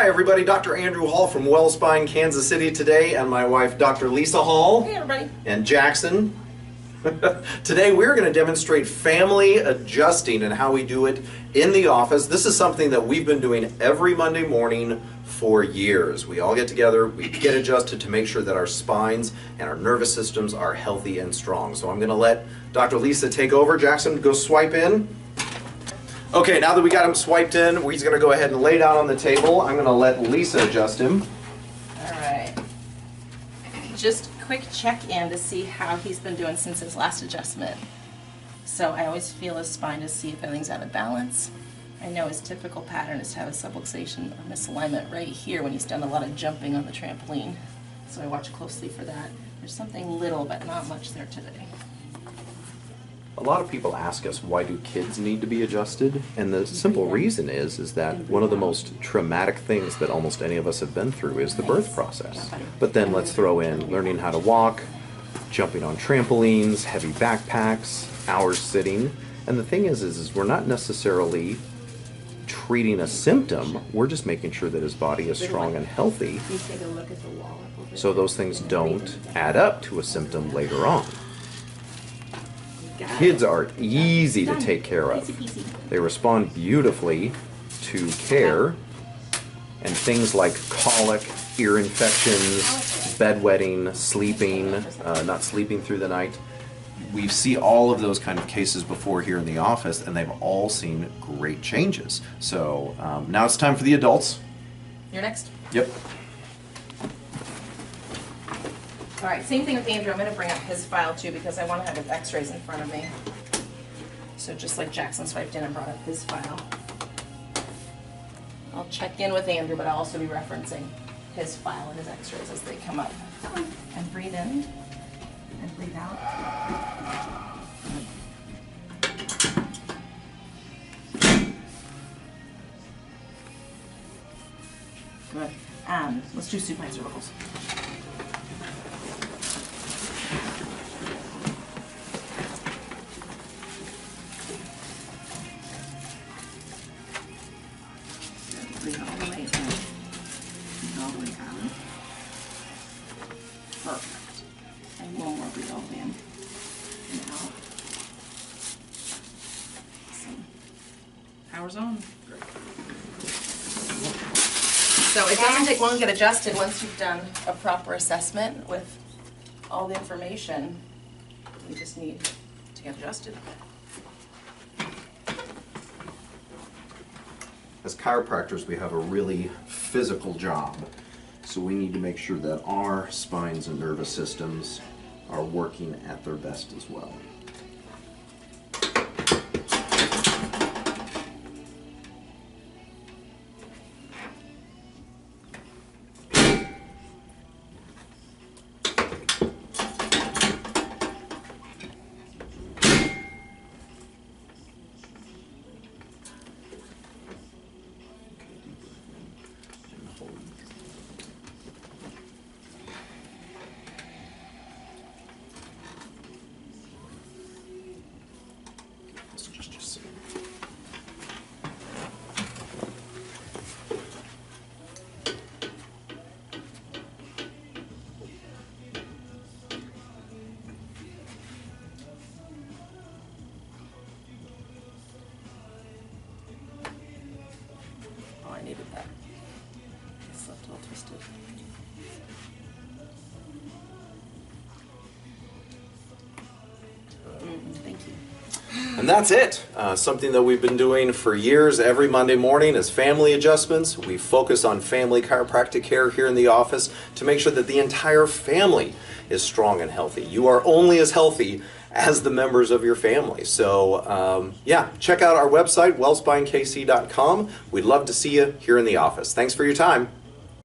Hi everybody, Dr. Andrew Hall from WellSpine, Kansas City today, and my wife Dr. Lisa Hall. Hey everybody. And Jackson. Today we're going to demonstrate family adjusting and how we do it in the office. This is something that we've been doing every Monday morning for years. We all get together, we get adjusted to make sure that our spines and our nervous systems are healthy and strong. So I'm going to let Dr. Lisa take over. Jackson, go swipe in. Okay, now that we got him swiped in, we're going to go ahead and lay down on the table. I'm going to let Lisa adjust him. All right. Just quick check-in to see how he's been doing since his last adjustment. So I always feel his spine to see if everything's out of balance. I know his typical pattern is to have a subluxation or misalignment right here when he's done a lot of jumping on the trampoline. So I watch closely for that. There's something little but not much there today. A lot of people ask us, why do kids need to be adjusted? And the simple reason is that one of the most traumatic things that almost any of us have been through is the birth process. But then let's throw in learning how to walk, jumping on trampolines, heavy backpacks, hours sitting. And the thing is we're not necessarily treating a symptom, we're just making sure that his body is strong and healthy, so those things don't add up to a symptom later on. Kids are easy to take care of. They respond beautifully to care, and things like colic, ear infections, bedwetting, sleeping, not sleeping through the night. We see all of those kind of cases before here in the office, and they've all seen great changes. So now it's time for the adults. You're next? Yep. All right, same thing with Andrew. I'm going to bring up his file too because I want to have his x-rays in front of me. So just like Jackson swiped in and brought up his file. I'll check in with Andrew, but I'll also be referencing his file and his x-rays as they come up. And breathe in and breathe out. Good. Let's do supine cervicals. Breathe all the way in. Breathe all the way out. Perfect. And one more breathe all the way in and out. Awesome. Power's on. Great. So it doesn't take long to get adjusted once you've done a proper assessment with all the information. You just need to get adjusted. As chiropractors, we have a really physical job, so we need to make sure that our spines and nervous systems are working at their best as well. I needed that. It's left all twisted. Thank you. And that's it. Something that we've been doing for years every Monday morning is family adjustments. We focus on family chiropractic care here in the office to make sure that the entire family is strong and healthy. You are only as healthy as the members of your family. So yeah, check out our website, wellspinekc.com. We'd love to see you here in the office. Thanks for your time.